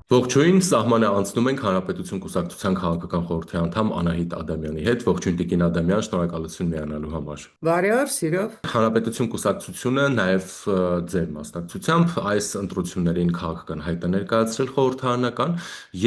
Ողջույն, սահմանը անցնում ենք Հանրապետություն կուսակցության քաղաքական խորհրդի անդամ Անահիտ Ադամյանի հետ։ Ողջույն Տիկին Ադամյան, շնորհակալություն միանալու համար։ Բարի օր, սիրով։ Հանրապետություն կուսակցությունը նաև ձեր մասնակցությամբ այս ընտրություններին քաղաքական հայտ է ներկայացրել խորհրդարանական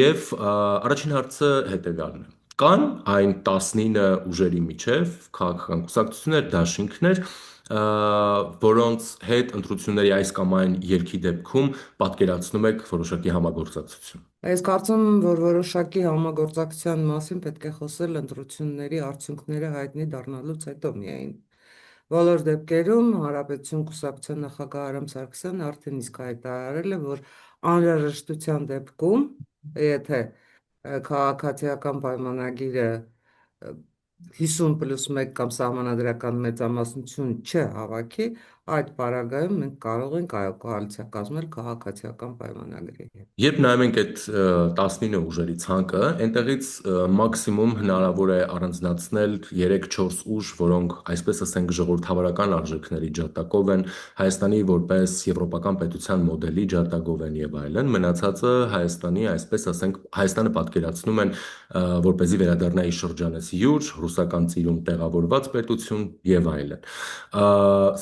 եւ առաջին հարցը հետեւյալն է։ Կան այն 19 ուժերի միջև քաղաքական կուսակցություններ, դաշինքներ, որոնց հետ ընտրությունների այս կամ այն ելքի դեպքում պատկերացնում եք որոշակի համագործակցություն։ Ես կարծում եմ, որ որոշակի համագործակցության մասին պետք է խոսել ընտրությունների արդյունքները հայտնի դառնալուց հետո միայն։ Բոլոր դեպքերում Հանրապետություն կուսակցության նախագահ Արամ Սարգսյանը արդեն իսկ հայտարարել է, որ անհրաժեշտության դեպքում, եթե քաղաքացիական պայմանագիրը 50+1 կամ սահմանադրական մեծամասնություն չհավաքի, այդ պարագայում մենք կարող ենք կոալիցիա կազմել քաղաքացիական պայմանագրի հետ։ Երբ նայում ենք այդ 19 ուժերի ցանկը, այնտեղից մաքսիմում հնարավոր է առանձնացնել 3-4 ուժ, որոնք, այսպես ասենք, ժողովրդավարական արժեքների ջատագով են, Հայաստանի որպես եվրոպական պետության մոդելի ջատագով են եւ այլն, մնացածը Հայաստանի, այսպես ասենք, Հայաստանը պատկերացնում են որպեսզի վերադառնա իր շրջանես յուր, ռուսական ծիրում տեղավորված պետություն եւ այլն։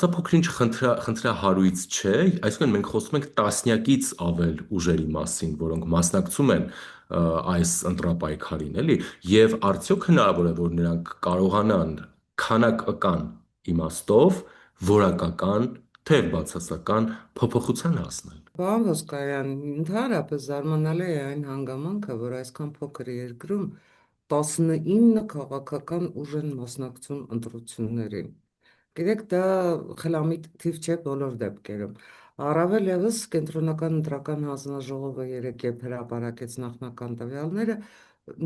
Սա փոքրինչ խնդրահարույց չէ, այսինքն մենք խոսում ենք տասնյակից ավել ուժերի մասին, որոնք մասնակցում են այս ընտրապայքարին, էլի, եւ արդյոք հնարավոր է, որ նրանք կարողանան քանակական իմաստով որակական, թե բացասական փոփոխության հասնել։ Պարոն Ոսկանյան, ընդհանրապես զարմանալի է այն հանգամանքը, որ այսքան փոքր երկրում 19 քաղաքական ուժ են մասնակցում ընտրություններին։ Գիտեք, դա խելամիտ թիվ չէ բոլոր դեպքերում։ Առավել ևս Կենտրոնական ընտրական հանձնաժողովը երեկ հրապարակեց նախնական տվյալները,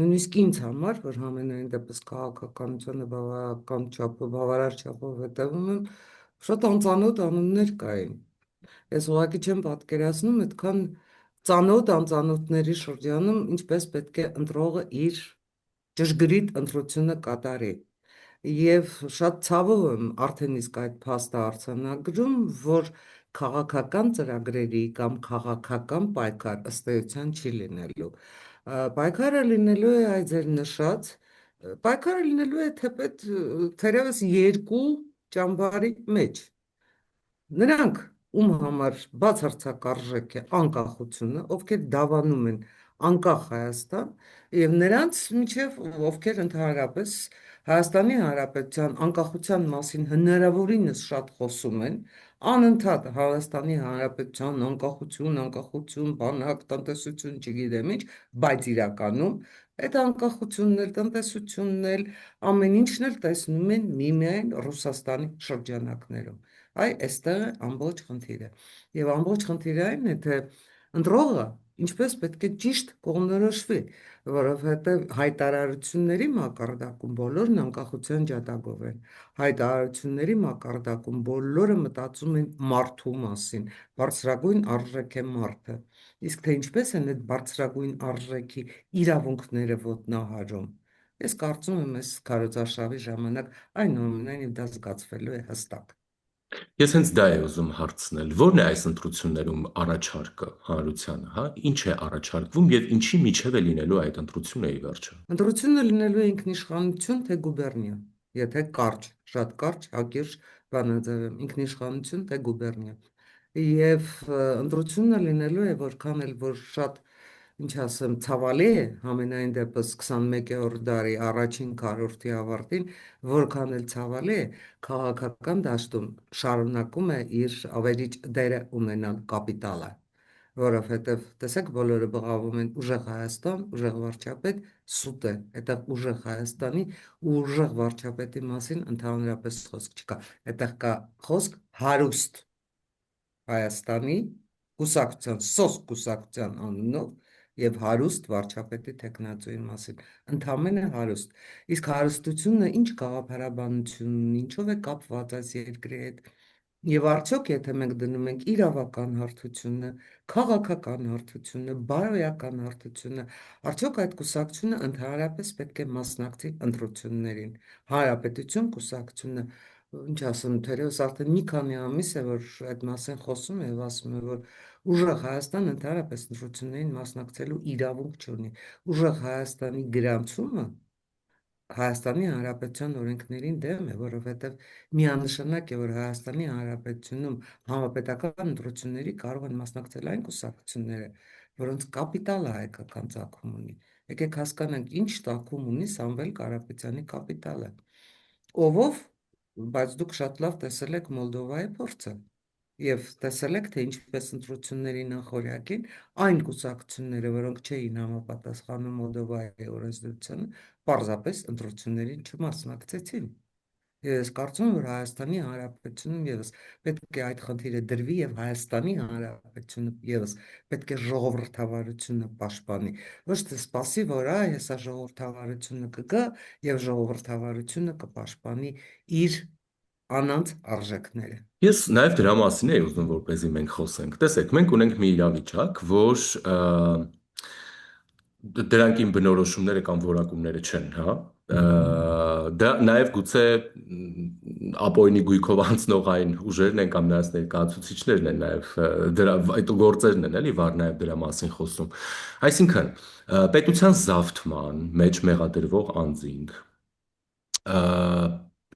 նույնիսկ ինձ համար, որ համենայն դեպս քաղաքականությունը բավական չափով, բավարար չափով հետևում եմ, շատ անծանոթ անուններ կային։ Ես ուղղակի չեմ պատկերացնում այդքան ծանոթ անծանոթների շրջանում ինչպես պետք է ընտրողը իր ճշգրիտ ընտրությունը կատարի։ Եվ շատ ցավով եմ արդեն իսկ այդ փաստը արձանագրում, որ քաղաքական ծրագրերի կամ քաղաքական պայքար ըստ էության չի լինելու։ Պայքարը լինելու է այ ձեր նշած, պայքարը լինելու է թեպետ թերևս երկու ճամբարի մեջ։ Նրանք, ում համար բացարձակ արժեք է անկախությունը, ովքեր դավանում են անկախ Հայաստան, եւ նրանց միջև ովքեր ընդհանրապես Հայաստանի Հանրապետության անկախության մասին հնարավորինս շատ խոսում են, անընդհատ Հայաստանի Հանրապետության անկախություն, անկախություն, բանակ, տնտեսություն, չգիտեմ ինչ, բայց իրականում այդ անկախությունն էլ, տնտեսությունն էլ, ամեն ինչն էլ տեսնում են միմիայն Ռուսաստանի շրջանակներում։ Այ այստեղ է ամբողջ խնդիրը։ Եվ ամբողջ խնդիրը այն է, թե ընտրողը ինչպես պետք է ճիշտ կողմնորոշվի, որովհետև հայտարարությունների մակարդակում բոլորն անկախության ջատագով են։ Հայտարարությունների մակարդակում բոլորը մտածում են մարդու մասին, բարձրագույն արժեք է մարդը։ Իսկ թե ինչպես են այդ բարձրագույն արժեքի իրավունքները ոտնահարում, ես կարծում եմ, այս քարոզարշավի ժամանակ այնուամենայնիվ դա զգացվելու է հստակ։ Ես հենց դա եի ուզում հարցնել. ո՞րն է այս ընտրություններում առաջարկը հանրությանը, հա? Ինչ է առաջարկվում եւ ինչի միջև է լինելու այդ ընտրությունը ի վերջո։ Ընտրությունը լինելու է ինքնիշխանություն, թե գուբերնիա, եթե կարճ, շատ կարճ, հակիրճ բանաձևեմ, ինքնիշխանություն, թե գուբերնիա։ Եվ ընտրությունը լինելու է որքան էլ որ շատ, ինչ ասեմ, ցավալի է, համենայն դեպս 21-րդ դարի առաջին քառորդի ավարտին, որքան էլ ցավալի է, քաղաքական դաշտում շարունակում է իր ավերիչ դերը ունենալ կապիտալը, որովհետև տեսեք բոլորը բղավում են ուժեղ Հայաստան, ուժեղ վարչապետ, սուտ է, այդտեղ ուժեղ Հայաստանի ու ուժեղ վարչապետի մասին ընդհանրապես խոսք չկա, այդտեղ կա խոսք հարուստ Հայաստանի կուսակցության, սոս կուսակցության անունով եւ հարուստ վարչապետի տեխնացուի մասին, ընդամենը հարուստ։ Իսկ հարստությունը ինչ գաղափարաբանություն ունի, ինչով է կապված այս երկրի հետ։ Եվ արդյոք, եթե մենք դնում ենք իրավական հարթությունը, քաղաքական հարթությունը, բարոյական հարթությունը, արդյոք այդ կուսակցությունը ընդհանրապես պետք է մասնակցի ընտրություններին։ Հանրապետություն կուսակցությունը ինչ ասեմ, թերևս արդեն մի քանի ամիս է, որ այդ մասին խոսում է եւ ասում է, որ ուժեղ Հայաստան ընդհանրապես ընտրություններին մասնակցելու իրավունք չունի։ Ուժեղ Հայաստանի գրանցումը Հայաստանի Հանրապետության օրենքներին դեմ է, որովհետև միանշանակ է, որ Հայաստանի Հանրապետությունում համապետական ընտրությունների կարող են մասնակցել այն կուսակցությունները, որոնց կապիտալը հայկական ծագում ունի։ Եկեք հասկանանք, ինչ ծագում ունի Սամվել Կարապետյանի կապիտալը։ Ովով, բայց դուք շատ լավ տեսել եք Մոլդովայի փորձը եւ տեսել եք, թե ինչպես ընտրությունների նախորյակին այն կուսակցությունները, որոնք չէին համապատասխանում Մոլդովայի օրենսդրությանը, պարզապես ընտրություններին չմասնակցեցին։ Ես կարծում եմ, որ Հայաստանի Հանրապետությունում եւս պետք է այդ խնդիրը դրվի եւ Հայաստանի Հանրապետությունը եւս պետք է ժողովրդավարությունը պաշտպանի։ Ոչ թե սպասի, որ հեսա ժողովրդավարությունը կգա եւ ժողովրդավարությունը կպաշտպանի իր անանց արժեքները։ Ես նաև դրա մասին էի ուզում, որպեսզի մենք խոսենք։ Տեսեք, մենք ունենք մի իրավիճակ, որ դրանք իմ բնորոշումները կամ որակումները չեն, հա։ Դա նաև գուցե ապօրինի գույքով անցնող այն ուժերն են կամ նրանց ներկայացուցիչներն են նաև դրա այդ գործերն են, էլի, վար նաև դրա մասին խոսում։ Այսինքն, պետության զավթման մեջ մեղադրվող անձինք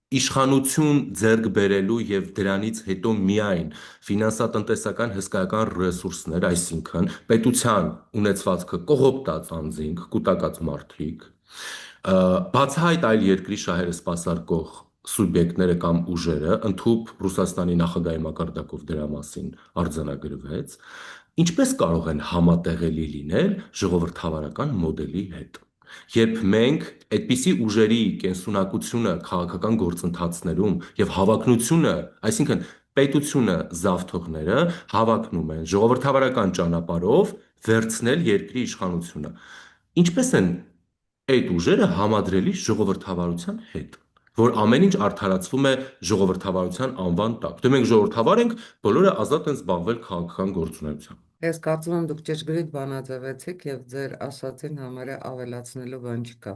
իշխանություն ձեռք բերելու եւ դրանից հետո միայն ֆինանսատնտեսական հսկայական ռեսուրսներ, այսինքն պետության ունեցվածքը կողոպտած անձինք, կൂട്ടակած մարդիկ, բացահայտ այլ երկրի շահերը սպասարկող սուբյեկտները կամ ուժերը, ընդհուպ Ռուսաստանի նախագահի մակարդակով դրա մասին արձանագրվեց, ինչպես կարող են համատեղելի լինել ժողովրդավարական մոդելի հետ։ Երբ մենք այդպիսի ուժերի կենսունակությունը քաղաքական գործընթացներում եւ հավակնությունը, այսինքն պետությունը զավթողները հավակնում են ժողովրդավարական ճանապարհով վերցնել երկրի իշխանությունը, ինչպես են այդ ուժերը համադրելի ժողովրդավարության հետ, որ ամեն ինչ արդարացվում է ժողովրդավարության անվան տակ։ Դե մենք ժողովրդավար ենք, բոլորը ազատ են զբաղվել քաղաքական գործունեությամբ։ Ես կարծում եմ դուք ճշգրիտ բանաձևեցիք եւ ձեր ասացին համարյա ավելացնելու բան չկա։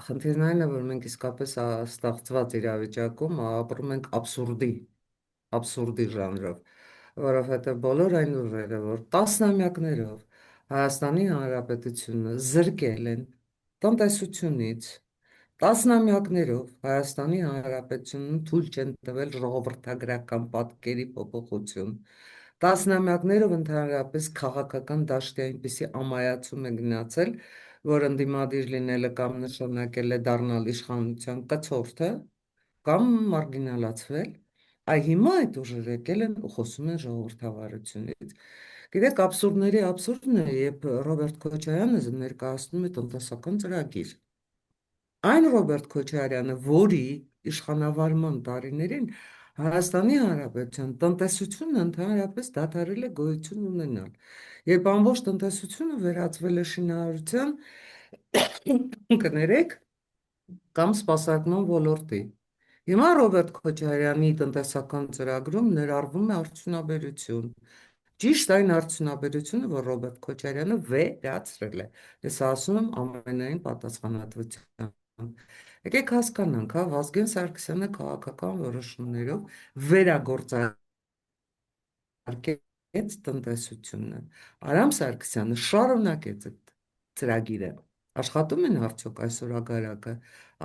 Խնդիրն այն է, որ մենք իսկապես ստեղծված իրավիճակում ապրում ենք абսուրդի ժանրով, որովհետև բոլոր այն ուժերը, որ տասնամյակներով Հայաստանի Հանրապետությունը զրկել են տնտեսությունից, տասնամյակներով Հայաստանի Հանրապետությունում թույլ չեն տվել ժողովրդագրական պատկերի փոփոխություն, տասնամյակներով ընդհանրապես քաղաքական դաշտի այնպիսի ամայացում է գնացել, որ ընդդիմադիր լինելը կամ նշանակել է դառնալ իշխանության կցորդը, կամ մարգինալացվել, հիմա այդ ուժերը եկել են ու խոսում են ժողովրդավարությունից։ Գիտեք, абսուրդների абսուրդն է, երբ Ռոբերտ Քոչարյանը ներկայացնում է տնտեսական ծրագիր։ Այն Ռոբերտ Քոչարյանը, որի իշխանավարման տարիներին Հայաստանի Հանրապետության տնտեսությունն ընդհանրապես դադարել է գոյություն ունենալ, երբ ամբողջ տնտեսությունը վերածվել է շինարարության, կներեք, կամ սպասարկման ոլորտի։ Հիմա Ռոբերտ Քոչարյանի տնտեսական ծրագրում ներառվում է արդյունաբերություն։ Ճիշտ այն արդյունաբերությունը, որ Ռոբերտ Քոչարյանը վերացրել է։ Ես ասում եմ ամենայն պատասխանատվությամբ։ Եկեք հասկանանք, հա, Վազգեն Սարգսյանը քաղաքական որոշումներով վերագործարկել արկեց տնտեսությունը։ Արամ Սարգսյանը շարունակեց այդ ծրագիրը։ Աշխատում են արդյոք այսօր ագարակը,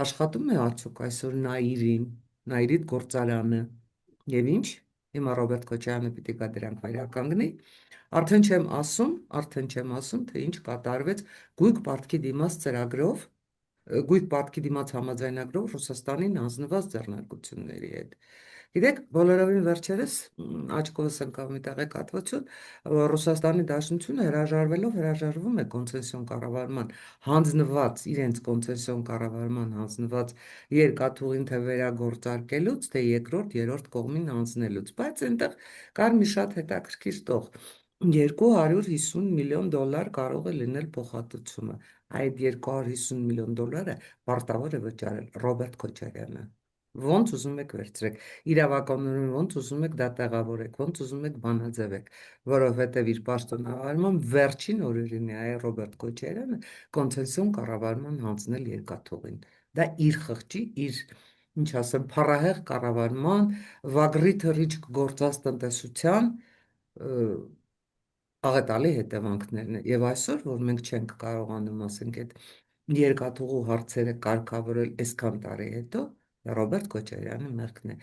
աշխատում է արդյոք այսօր Նայիրիդ գործարանը։ Եվ ինչ, հիմա Ռոբերտ Քոչարյանը պիտի գա դրանք վերականգնի։ Արդեն չեմ ասում, թե ինչ կատարվեց գույք պարտքի դիմաց ծրագրով, գույք պարտքի դիմաց համաձայնագրով Ռուսաստանին հանձնված ձեռնարկությունների հետ։ Գիտեք, բոլորովին վերջերս աչքովս ընկավ մի տեղեկատվություն, որ Ռուսաստանի Դաշնությունը հրաժարվում է կոնցեսիոն կառավարման հանձնված, իրենց կոնցեսիոն կառավարման հանձնված երկաթուղին թե վերագործարկելուց, թե երկրորդ, երրորդ կողմին հանձնելուց, բայց այնտեղ կար մի շատ հետաքրքիր տող։ $250 միլիոն կարող է լինել փոխհատուցումը։ Այդ $250 միլիոն պարտավոր է վճարել Ռոբերտ Քոչարյանը։ Ոնց ուզում եք վերցրեք, իրավականորեն ոնց ուզում եք դա տեղավորեք, ոնց ուզում եք բանաձևեք, որովհետև իր պաշտոնավարման վերջին օրերին է Ռոբերտ Քոչարյանը կոնցեսիոն կառավարման հանձնել երկաթուղին։ Դա իր խղճի, իր ինչ ասեմ, փառահեղ կառավարման, վագրի թռիչք գործած տնտեսության աղետալի հետևանքներն են։ Եվ այսօր, որ մենք չենք կարողանում, ասենք, այդ երկաթուղու հարցերը կարգավորել այսքան տարի հետո, Ռոբերտ Քոչարյանի մեղքն է։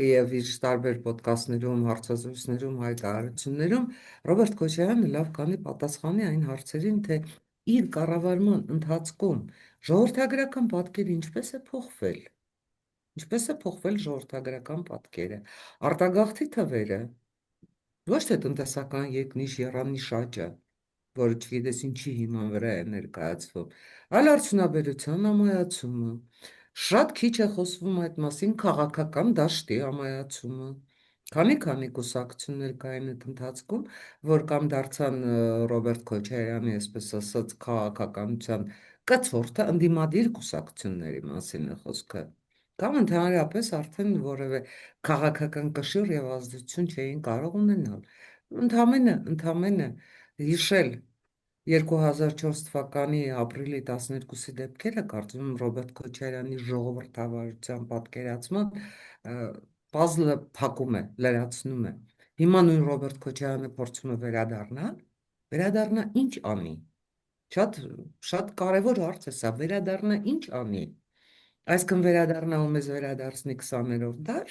Եվ իր տարբեր ոդկասթներում, հարցազրույցներում, հայտարարություններում Ռոբերտ Քոչարյանը լավ կանի պատասխանի այն հարցերին, թե իր կառավարման ընթացքում ժողովրդագրական պատկերը ինչպես է փոխվել։ Ինչպես է փոխվել ժողովրդագրական պատկերը։ Արտագաղթի թվերը ոչ թե տնտեսական երկնիշ եռանիշ աճը, որը չգիտես ինչի հիման վրա է ներկայացվում, այլ արդյունաբերության ամայացումը։ Շատ քիչ է խոսվում այդ մասին քաղաքական դաշտի ամայացումը։ Քանի կուսակցություններ կային այդ ընթացքում, որ կամ դարձան Ռոբերտ Քոչարյանի, այսպես ասած, քաղաքականության կցորդը, ընդդիմադիր կուսակցությունների մասին է խոսքը, կամ ընդհանրապես արդեն որևէ քաղաքական կշիռ եւ ազդեցություն չէին կարող ունենալ։ Ընդամենը հիշել 2004 թվականի ապրիլի 12-ի դեպքերը, կարծում եմ Ռոբերտ Քոչարյանի ժողովրդավարության պատկերացման պազլը փակում է, լրացնում է։ Հիմա նույն Ռոբերտ Քոչարյանը փորձում է վերադառնա ինչ անի։ Շատ շատ կարևոր հարց է սա, վերադառնա ինչ անի։ Այսքան վերադառնա ու մեզ վերադարձնի 20-րդ դար,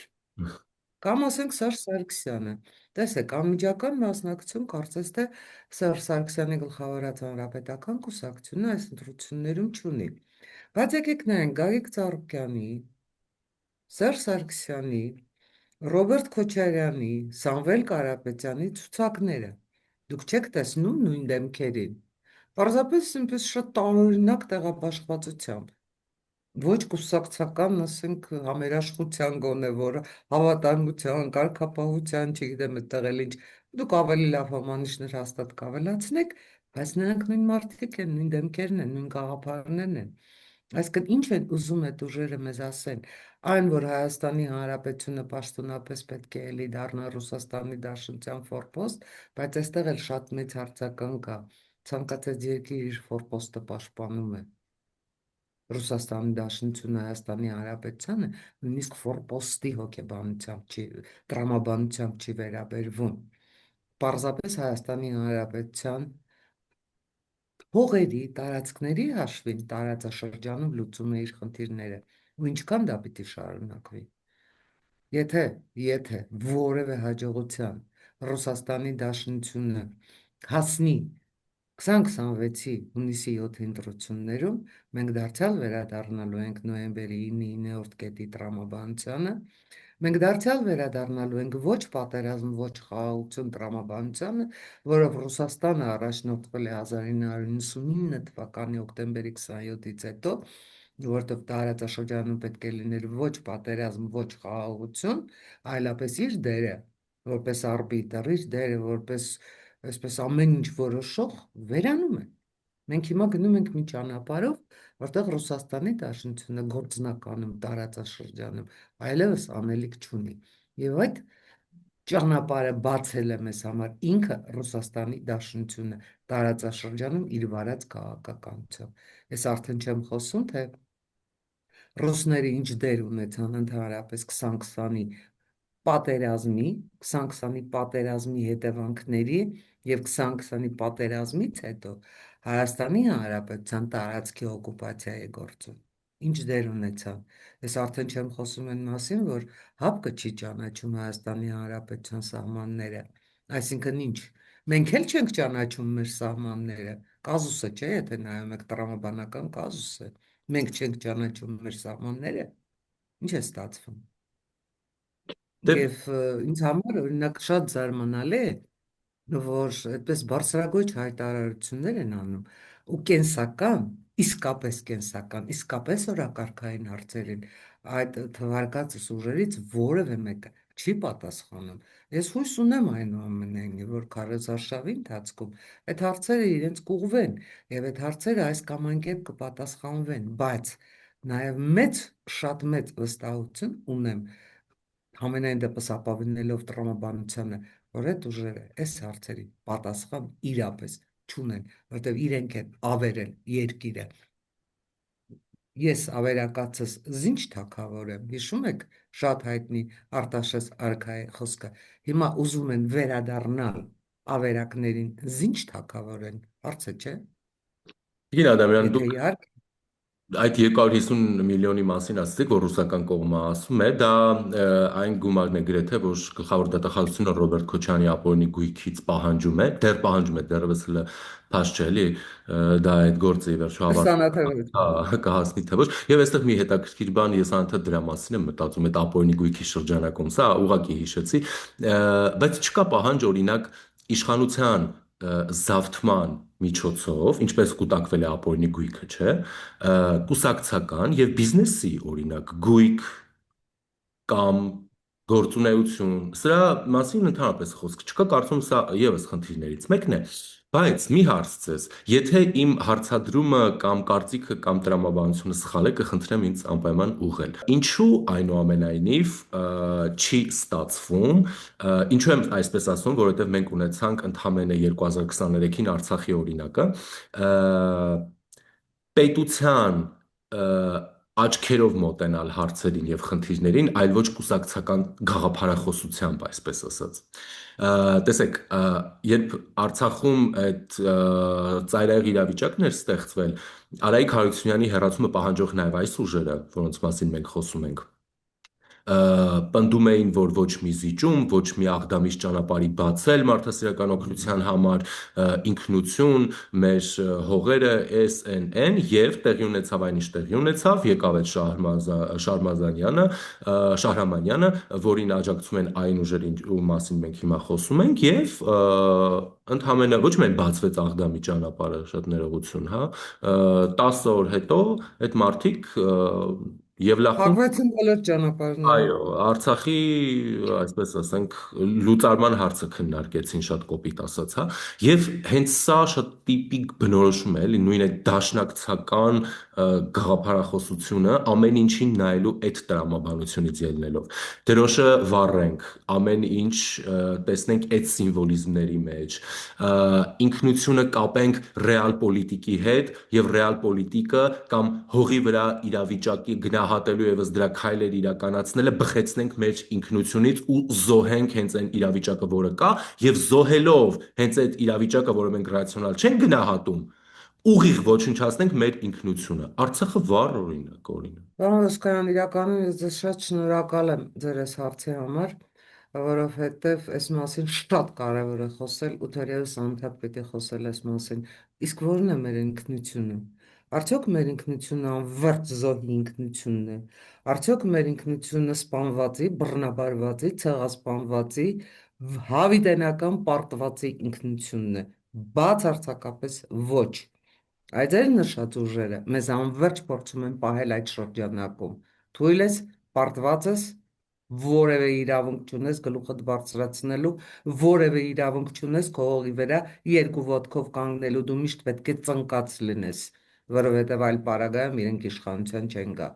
կամ ասենք Սերժ Սարգսյանը։ Տեսեք, անմիջական մասնակցություն կարծես թե Սերժ Սարգսյանի գլխավորած հանրապետական կուսակցությունը այս ընտրություններում չունի։ Բայց եկեք նայենք Գագիկ Ծառուկյանի, Սերժ Սարգսյանի, Ռոբերտ Քոչարյանի, Սամվել Կարապետյանի ցուցակները։ Դուք չեք տեսնում նույն դեմքերին։ Պարզապես այնպես շատ տարօրինակ տեղաբաշխվածությամբ։ Ոչ կուսակցական, ասենք, համերաշխության գոնե, որ հավատարմության, կարգապահության, չգիտեմ, այդտեղ էլ ինչ, դուք ավելի լավ հոմանիշներ հաստատ կավելացնեք, բայց նրանք նույն մարդիկ են, նույն դեմքերն են, նույն գաղափարներն են։ Այսինքն ինչ են ուզում այդ ուժերը մեզ ասեն, այն, որ Հայաստանի Հանրապետությունը պաշտոնապես պետք է էլի դառնա Ռուսաստանի Դաշնության ֆորպոստ, բայց այստեղ էլ շատ մեծ հարցական կա, ցանկացած երկիր իր ֆորպոստը պաշտպանում է։ Ռուսաստանի Դաշնությունը Հայաստանի Հանրապետությանը նույնիսկ ֆորպոստի հոգեբանությամբ չի, տրամաբանությամբ չի վերաբերվում։ Պարզապես Հայաստանի Հանրապետության հողերի, տարածքների հաշվին տարածաշրջանում լուծում է իր խնդիրները, ու ինչքան դա պիտի շարունակվի։ Եթե որևէ հաջողության Ռուսաստանի Դաշնությունը հասնի 2026-ի հունիսի 7-ի ընտրություններում, մենք դարձյալ վերադառնալու ենք նոյեմբերի 9-9-րդ կետի տրամաբանությանը, մենք դարձյալ վերադառնալու ենք ոչ պատերազմ, ոչ խաղաղություն տրամաբանությանը, որով Ռուսաստանը առաջնորդվել է 1999 թվականի հոկտեմբերի 27-ից հետո, որտեղ տարածաշրջանում պետք է լիներ ոչ պատերազմ, ոչ խաղաղություն, այլապես իր դերը որպես արբիտր, իր դերը որպես այսպես ամեն ինչ որոշող վերանում է։ Մենք հիմա գնում ենք մի ճանապարհով, որտեղ Ռուսաստանի Դաշնությունը գործնականում տարածաշրջանում այլևս անելիք չունի։ Եվ այդ ճանապարհը բացել է մեզ համար ինքը Ռուսաստանի Դաշնությունը տարածաշրջանում իր վարած քաղաքականությամբ։ Ես արդեն չեմ խոսում, թե ռուսները ինչ դեր ունեցան ընդհանրապես 2020-ի պատերազմի, 2020-ի պատերազմի հետևանքների եւ 2020-ի պատերազմից հետո Հայաստանի Հանրապետության տարածքի օկուպացիայի գործում։ Ինչ դեր ունեցան։ Ես արդեն չեմ խոսում այն մասին, որ ՀԱՊԿ-ը չի ճանաչում Հայաստանի Հանրապետության սահմանները։ Այսինքն ինչ։ Մենք էլ չենք ճանաչում մեր սահմանները։ Կազուսը չէ, եթե նայում եք տրամաբանական կազուսը։ Մենք չենք ճանաչում մեր սահմանները։ Ինչ է ստացվում։ Դե Եվ ինձ համար օրինակ շատ զարմանալի է, որ այդպես բարձրագույն հայտարարություններ են անում ու կենսական, իսկապես օրակարգային հարցերին այդ թվարկած ուժերից որևէ մեկը չի պատասխանում։ Ես հույս ունեմ այնուամենայնիվ, որ քարոզարշավի ընթացքում այդ հարցերը իրենց կուղղվեն եւ այդ հարցերը այս կամ այն կերպ կպատասխանվեն, բայց նաեւ շատ մեծ վստահություն ունեմ համենայն դեպս ապավինելով տրամաբանությանը, որ այդ ուժերը այս հարցերի պատասխան իրապես չունեն, որտեղ իրենք են ավերել երկիրը ես ավերակացս զինչ թագավոր եմ, հիշում եք շատ հայտնի Արտաշես արքայի խոսքը, հիմա ուզում են վերադառնալ ավերակներին զինչ թագավոր են, հարցը չէ, Տիկին Ադամյան, եթե դուք իհարկե այդ 250 միլիոնի մասին ասացիք, որ ռուսական կողմը ասում է, դա այն գումարն է գրեթե, որ գլխավոր դատախազությունը Ռոբերտ Քոչյանի ապօրինի գույքից պահանջում է, դեռ պահանջում է, դեռևս հələ փաստ չէ, էլի, դա այդ գործը ի վերջո ստանաթևություն։ կհասնի թե ոչ։ Եվ այստեղ մի հետաքրքիր բան, ես անընդհատ դրա մասին եմ մտածում, այդ ապօրինի գույքի շրջանակում, սա ուղղակի հիշեցի, բայց չկա պահանջ, օրինակ, իշխանության զավթման միջոցով, ինչպես կուտակվել է ապօրինի գույքը, չէ՞, կուսակցական եւ բիզնեսի օրինակ գույք կամ գործունեություն, սրա մասին ընդհանրապես խոսք չկա, կարծում եմ սա եւս խնդիրներից մեկն է, բայց մի հարց ձեզ, եթե իմ հարցադրումը կամ կարծիքը կամ տրամաբանությունը սխալ է, կխնդրեմ ինձ անպայման ուղղել։ Ինչու այնուամենայնիվ չի ստացվում, ինչու եմ այսպես ասում, որովհետև մենք ունեցանք ընդամենը 2023-ին Արցախի օրինակը, պետության աչքերով մոտենալ հարցերին եւ խնդիրներին, այլ ոչ կուսակցական գաղափարախոսությամբ, այսպես ասած։ Տեսեք, երբ Արցախում այդ ծայրահեղ իրավիճակն էր ստեղծվել, Արայիկ Հարությունյանի հերացումը պահանջող նաև այս ուժերը, որոնց մասին մենք խոսում ենք, պնդում էին, որ ոչ մի զիջում, ոչ մի աղդամից ճանապարհի բացել մարդասիրական օգնության համար, ինքնություն, մեր հողերը SNN եւ տեղի ունեցավ այն ինչ տեղի ունեցավ, եկավ այդ Շարմազանյանը, Շահրամանյանը, որին աջակցում են այն ուժերը, ում մասին մենք հիմա խոսում ենք եւ ընդհանրապես ոչ միայն բացվեց աղդամի ճանապարհը, շատ ներողություն, հա, 10 օր հետո այդ մարդիկ Եվլախում Փակվեցին բոլոր ճանապարհները։ այո, Արցախի, այսպես ասենք, լուծարման հարցը քննարկեցին շատ կոպիտ ասած, հա, եւ հենց սա շատ տիպիկ բնորոշում է, էլի, նույն այդ դաշնակցական գաղափարախոսությունը ամեն ինչին նայելու այդ տրամաբանությունից ելնելով։ Դրոշը վառենք, ամեն ինչ տեսնենք այդ սիմվոլիզմների մեջ, ինքնությունը կապենք ռեալ պոլիտիկի հետ եւ ռեալ պոլիտիկը կամ հողի վրա իրավիճակի գնահատելու եւս դրա քայլեր իրականացնելը բխեցնենք մեր ինքնությունից ու զոհենք հենց այն իրավիճակը, որը կա, եւ զոհելով հենց այդ իրավիճակը, որը մենք ռացիոնալ չենք գնահատում, ուղիղ ոչնչացնենք մեր ինքնությունը։ Արցախը վառ օրինակ։ Պարոն Ոսկանյան, իրականում ես ձեզ շատ շնորհակալ եմ ձեր այս հարցի համար, որովհետև այս մասին շատ կարևոր է խոսել ու թերևս անդադ պետք է խոսել այս մասին։ Իսկ ո՞րն է մեր ինքնությունը։ Արդյոք մեր ինքնությունը անվերջ զոհի ինքնությունն է։ Արդյոք մեր ինքնությունը սպանվածի, բռնաբարվածի, ցեղասպանվածի, հավիտենական պարտվածի ինքնությունն է։ Բացարձակապես ոչ։ Այդ էր նշած ուժերը մեզ անverջ փորձում են պահել այդ շրջանակում։ Թույլ ես, պարտված ես, որևէ իրավունք չունես գլուխդ բարձրացնելու, որևէ իրավունք չունես քո հողի վրա երկու ոտքով կանգնելու, դու միշտ պետք է ծնկած լինես, որովհետև այլ պարագայում իրենք իշխանության չեն գա։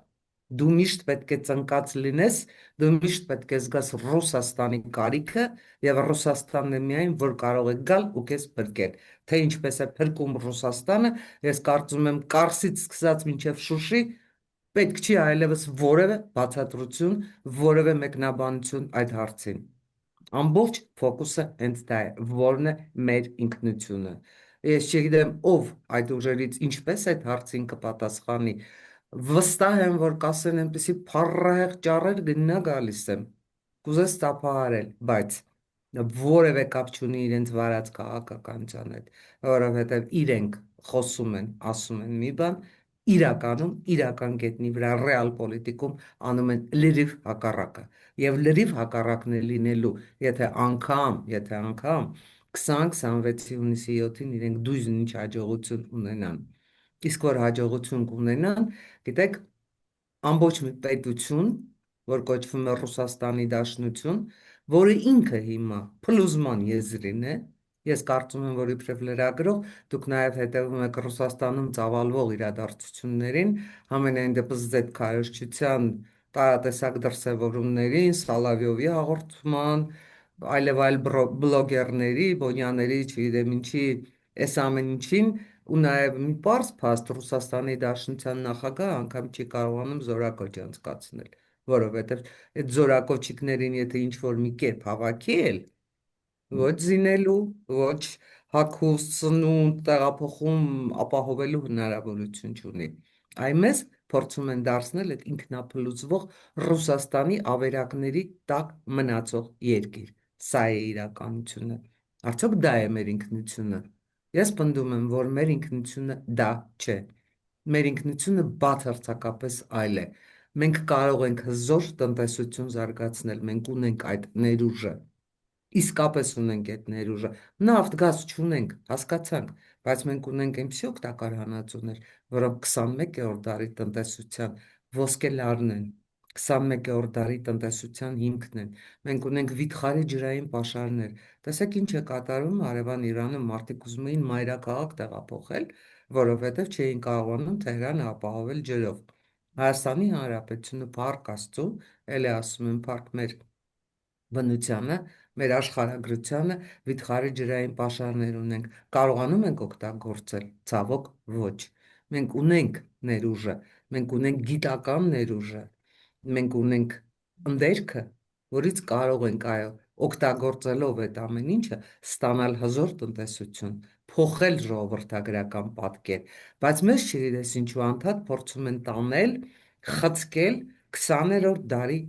Դու միշտ պետք է ծնկած լինես, դու միշտ պետք է զգաս Ռուսաստանի կարիքը եւ Ռուսաստանն է միայն, որ կարող է գալ ու քեզ փրկել։ Թե ինչպես է փրկում Ռուսաստանը, ես կարծում եմ Կարսից սկսած մինչև Շուշի պետք չի այլևս որևէ բացատրություն, որևէ մեկնաբանություն այդ հարցին։ Ամբողջ ֆոկուսը հենց դա է, որն է մեր ինքնությունը։ Ես չգիտեմ ով այդ ուժերից ինչպես այդ հարցին կպատասխանի։ Վստահ եմ, որ կասեն այնպեսի փառահեղ ճառեր գնա գալիս եմ։ Կուզես տափահարել, բայց որևէ կապ չունի իրենց վարած քաղաքականության հետ, որովհետև իրենք խոսում են, ասում են մի բան, իրականում իրական գետնի վրա ռեալ պոլիտիկում անում են լրիվ հակառակը եւ լրիվ հակառակն է լինելու, եթե անգամ 20-26-ի հունիսի 7-ին իրենք դույզն ինչ հաջողություն ունենան։ Իսկ որ հաջողություն կունենան, գիտեք, ամբողջ մի պետություն, որ կոչվում է Ռուսաստանի Դաշնություն, որը ինքը հիմա փլուզման եզրին է, ես կարծում եմ, որ իբրև լրագրող դուք նաև հետևում եք Ռուսաստանում ծավալվող իրադարձություններին, համենայն դեպս Z քարոզչության տարատեսակ դրսևորումներին, Սալավյովի հաղորդման, այլև այլ բլոգերների, Բոնյանների, չգիտեմ ինչի, այս ամեն ինչին ու նաև մի պարզ փաստ Ռուսաստանի Դաշնության նախագահը անգամ չի կարողանում զորակոչ անցկացնել, որովհետև այդ զորակոչիկներին եթե ինչ-որ մի կերպ հավաքի էլ, ոչ զինելու, ոչ հագուստ, սնունդ, տեղափոխում ապահովելու հնարավորություն չունի։ Այմես փորձում են դարձնել այդ ինքնափլուզվող Ռուսաստանի ավերակների տակ մնացող երկիր։ Սա է իրականությունը։ Արդյոք դա է մեր ինքնությունը։ Ես պնդում եմ, որ մեր ինքնությունը դա չէ։ Մեր ինքնությունը բացարձակապես այլ է։ Մենք կարող ենք հզոր տնտեսություն զարգացնել, մենք ունենք այդ ներուժը։ Իսկապես ունենք այդ ներուժը։ Նավթ, գազ չունենք, հասկացանք, բայց մենք ունենք այնպիսի օգտակար հանածոներ, որոնք 21-րդ դարի տնտեսության ոսկե լարն են, 21-րդ դարի տնտեսության հիմքն են։ Մենք ունենք վիթխարի ջրային պաշարներ։ Տեսեք ինչ է կատարվում Արևան Իրանը, մարդիկ ուզում էին մայրաքաղաք տեղափոխել, որովհետև չէին կարողանում Թեհրանը ապահովել ջրով։ Հայաստանի Հանրապետությունը, փառք Աստծո, ելի ասում եմ, փառք մեր բնությանը, մեր աշխարհագրությանը վիթխարի ջրային պաշարներ ունենք, կարողանում ենք օգտագործել, ցավոք ոչ։ Մենք ունենք ներուժը, մենք ունենք գիտական ներուժը, մենք ունենք ընդերքը, որից կարող ենք այո, օգտագործելով այդ ամեն ինչը ստանալ հզոր տնտեսություն, փոխել ժողովրդագրական պատկեր, բայց մեզ չգիտես ինչու անդադ փորձում են տանել, խցկել 20-րդ դարի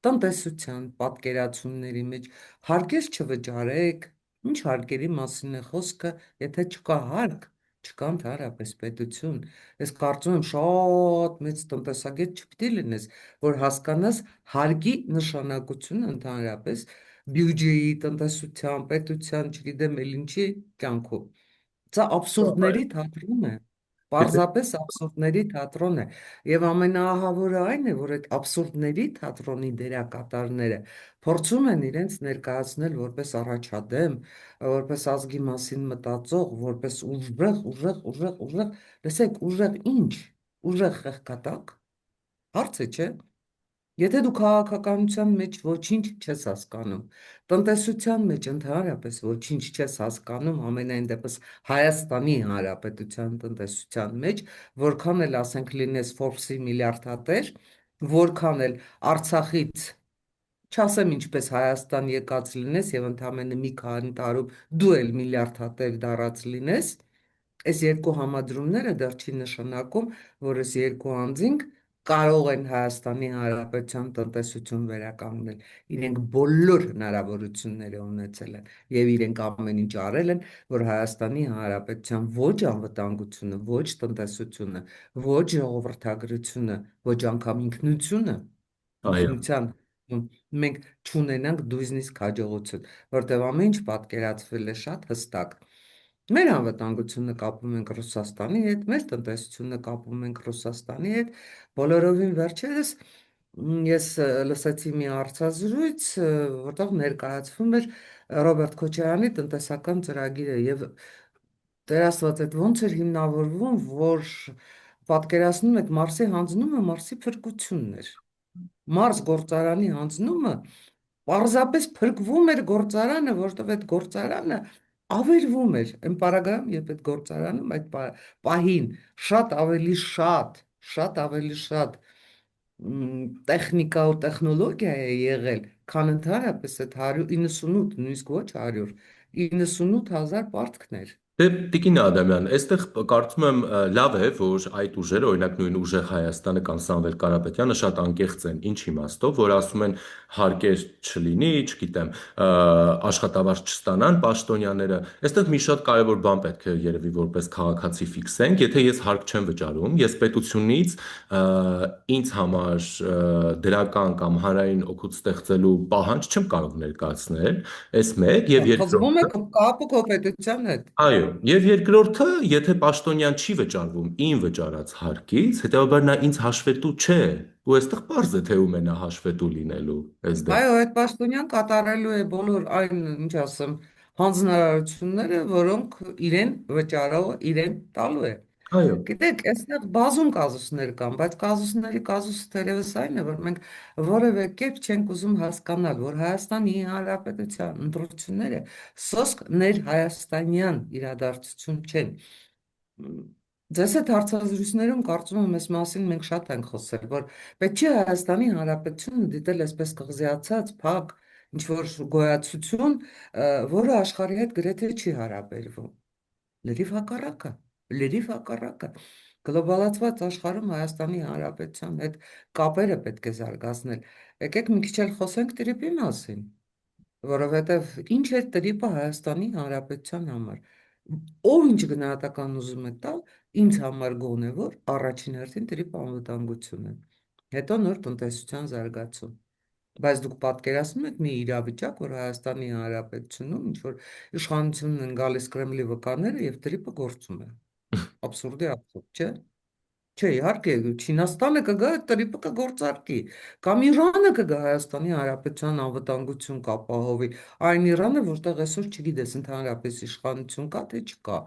տնտեսության պատկերացումների մեջ հարկեր չվճարեք, ինչ հարկերի մասին է խոսքը, եթե չկա հարկ, չկա ընդհանրապես պետություն։ Ես կարծում եմ շատ մեծ տնտեսագետ չպիտի լինես, որ հասկանաս հարկի նշանակությունը ընդհանրապես բյուջեի, տնտեսության, պետության, չգիտեմ էլ ինչի կյանքում։ Սա աբսուրդների թատրոն է։ Եթե Պարզապես աբսուրդների թատրոն է։ Եվ ամենաահավորը այն է, որ այդ աբսուրդների թատրոնի դերակատարները փորձում են իրենց ներկայացնել որպես առաջադեմ, որպես ազգի մասին մտածող, որպես ուժեղ, ուժեղ, ուժեղ, ուժեղ, լսեք, ուժեղ ինչ, ուժեղ խեղկատակ, հարցը չէ։ Եթե դու քաղաքականության մեջ ոչինչ չես հասկանում, տնտեսության մեջ ընդհանրապես ոչինչ չես հասկանում, ամենայն դեպս Հայաստանի Հանրապետության տնտեսության մեջ, որքան էլ ասենք լինես Forbes-ի միլիարդատեր, որքան էլ Արցախից, չասեմ ինչպես Հայաստան եկած լինես եւ ընդամենը մի քանի տարում դու էլ միլիարդատեր դառած լինես, այս երկու համադրումները դեռ չի նշանակում, որ այս երկու անձինք կարող են Հայաստանի Հանրապետության տնտեսություն վերականգնել։ Իրենք բոլոր հնարավորությունները ունեցել են եւ իրենք ամեն ինչ արել են, որ Հայաստանի Հանրապետության ոչ անվտանգությունը, ոչ տնտեսությունը, ոչ ժողովրդագրությունը, ոչ անգամ ինքնությունը, այո, ինքնության մենք չունենանք նույնիսկ հաջողություն, որտեղ ամեն ինչ պատկերացվել է շատ հստակ։ Մեր անվտանգությունը կապում ենք Ռուսաստանի հետ, մեր տնտեսությունը կապում ենք Ռուսաստանի հետ, բոլորովին վերջերս ես լսեցի մի հարցազրույց, որտեղ ներկայացվում էր Ռոբերտ Քոչարյանի տնտեսական ծրագիրը եւ Տեր Աստված, այդ ոնց էր հիմնավորվում, որ պատկերացնում եք Մարսի հանձնումը Մարսի փրկությունն էր։ Մարս գործարանի հանձնումը պարզապես փրկվում էր գործարանը, որտեղ այդ գործարանը ավերվում էր։ Այն պարագայում, երբ այդ գործարանում այդ պահին շատ ավելի շատ տեխնիկա ու տեխնոլոգիա է եղել, քան ընդհանրապես այդ 198, նույնիսկ ոչ 100, 98,000 պարտքներ։ դե Տիկին Ադամյան, այստեղ կարծում եմ լավ է, որ այդ ուժերը, օրինակ նույն ուժեղ Հայաստանը կամ Սամվել Կարապետյանը շատ անկեղծ են, ինչ իմաստով, որ ասում են հարկեր չլինի, չգիտեմ, աշխատավարձ չստանան պաշտոնյաները։ Այստեղ մի շատ կարևոր բան պետք է երևի որպես քաղաքացի ֆիքսենք, եթե ես հարկ չեմ վճարում, ես պետությունից ինձ համար դրական կամ հանրային օգուտ ստեղծելու պահանջ չեմ կարող ներկայացնել, այս մեկ, եւ Խզվում երկրորդը եք կապը քո պետության հետ։ այո, եւ երկրորդը, եթե պաշտոնյան չի վճարվում ին վճարած հարկից, հետեւաբար նա ինձ հաշվետու չէ, ու այստեղ պարզ է թե ում է նա հաշվետու լինելու այս Այո, դեպքում։ այդ պաշտոնյան կատարելու է բոլոր այն, ինչ ասեմ, հանձնարարությունները, որոնք իրեն վճարողը իրեն տալու է։ Այո, Գիտեք, այստեղ բազում կազուսներ կան, բայց կազուսների կազուսը թերևս այն է, որ մենք որևէ կերպ չենք ուզում հասկանալ, որ Հայաստանի Հանրապետության ընտրությունները սոսկ ներհայաստանյան իրադարձություն չեն։ Ձեզ այդ հարցազրույցներում կարծում եմ այս մասին մենք շատ ենք խոսել, որ պետք չէ Հայաստանի Հանրապետությունը դիտել այսպես կղզիացած, փակ, ինչ որ գոյացություն, որը աշխարհի հետ գրեթե չի հարաբերվում։ Լրիվ հակառակը, լրիվ հակառակը։ Գլոբալացված աշխարհում Հայաստանի Հանրապետության հետ կապերը պետք է զարգացնել։ Եկեք մի քիչ էլ խոսենք տրիպի մասին, որովհետև ինչ է տրիպը Հայաստանի Հանրապետության համար։ Ով ինչ գնահատական ուզում է տալ, ինձ համար գոնե որ առաջին հերթին տրիպը անվտանգություն է։ Հետո նոր տնտեսության զարգացում։ Բայց դուք պատկերացնում եք մի իրավիճակ, որ Հայաստանի Հանրապետությունում ինչ որ իշխանությունն են գալիս Կրեմլի վկաները եւ տրիպը գործում է։ Աբսուրդի աբսուրդ, չէ՞։ Չէ, իհարկե, Չինաստանը կգա այդ տրիպը կգործարկի, կամ Իրանը կգա Հայաստանի Հանրապետության անվտանգություն կապահովի, այն Իրանը, որտեղ այսօր չգիտես ընդհանրապես իշխանություն կա թե չկա։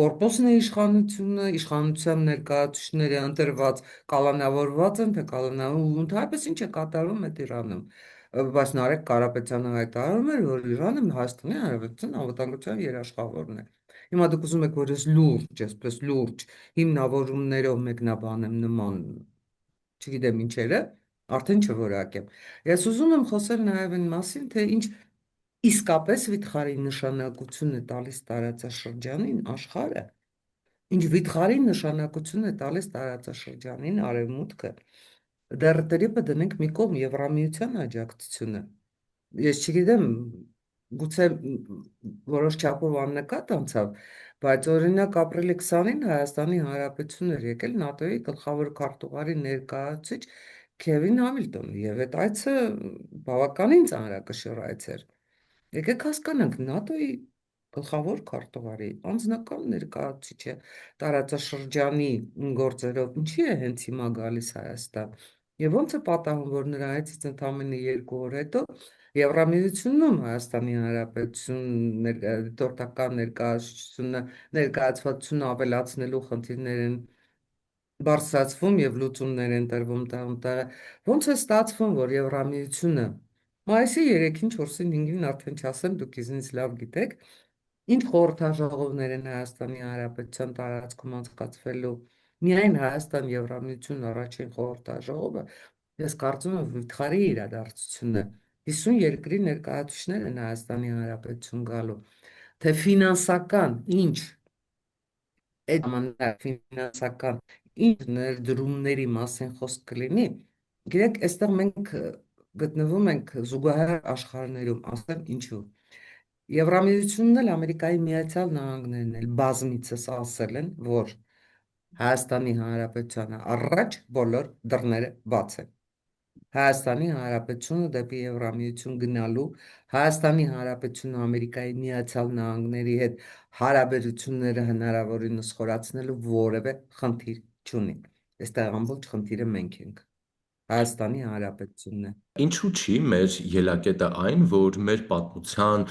Կորպուսն է իշխանությունը, իշխանության ներկայացուցիչները ընտրված կալանավորված են, թե կալանավոր ընդհանրապես ինչ է կատարվում այդ Իրանում։ Բայց Նարեկ Կարապետյանը հայտարարում էր, որ Իրանը Հայաստանի Հանրապետության անվտանգության երաշխավորն է։ Հիմա դուք ուզում եք, որ ես լուրջ, այսպես լուրջ հիմնավորումներով մեկնաբանեմ նման, չգիտեմ ինչերը, արդեն չորակեմ։ Ես ուզում եմ խոսել նաև այն մասին, թե ինչ իսկապես վիթխարի նշանակություն է տալիս տարածաշրջանին աշխարհը, ինչ վիթխարի նշանակություն է տալիս տարածաշրջանին արևմուտքը։ Դեռ տրիպը դնենք մի կողմ Եվրամիության աջակցությունը։ Ես չգիտեմ, գուցե որոշ չափով աննկատ անցավ, բայց օրինակ ապրիլի 20-ին Հայաստանի Հանրապետությունն էր եկել ՆԱՏՕ-ի գլխավոր քարտուղարի ներկայացուցիչ Քևին Համիլտոնը, եւ այդ այցը բավականին ծանրակշիռ այց էր։ Եկեք հասկանանք, ՆԱՏՕ-ի գլխավոր քարտուղարի անձնական ներկայացուցիչը տարածաշրջանի գործերով ինչի է հենց հիմա գալիս Հայաստան։ Եվ ոնց է պատահում, որ նրա այցից ընդամենը 2 օր հետո Եվրամիությունում Հայաստանի Հանրապետություն դիտորդական ներկայացվածությունը ավելացնելու խնդիրներ են բարձրացվում եւ լուծումներ են տրվում տեղ։ Ոնց է ստացվում, որ Եվրամիությունը մայիսի 3-ին, 4-ին, 5-ին արդեն չասեմ, դուք ինձ լավ գիտեք, ինչ խորհրդաժողովներ են Հայաստանի Հանրապետության տարածքում անցկացվելու միայն Հայաստան Եվրամիություն առաջին խորհրդաժողովը, ես կարծում եմ վիթխարի իրադարձություն է։ 50 երկրի ներկայացուցիչներ են Հայաստանի Հանրապետություն գալու, թե ֆինանսական ինչ այդ ֆինանսական ինչ ներդրումների մասին խոսք կլինի, գիտեք, այստեղ մենք գտնվում ենք զուգահեռ աշխարհներում, ասեմ ինչու։ Եվրամիությունն էլ Ամերիկայի Միացյալ Նահանգներն էլ բազմիցս ասել են, որ Հայաստանի Հանրապետությանը առաջ բոլոր դռները բաց են։ Հայաստանի Հանրապետությունը դեպի Եվրամիություն գնալու, Հայաստանի Հանրապետությունը Ամերիկայի Միացյալ Նահանգների հետ հարաբերությունները հնարավորինս խորացնելու որևէ խնդիր չունի։ Այստեղ ամբողջ խնդիրը մենք ենք։ Հայաստանի Հանրապետությունն է։ Ինչու չի մեր ելակետը այն, որ մեր պատմության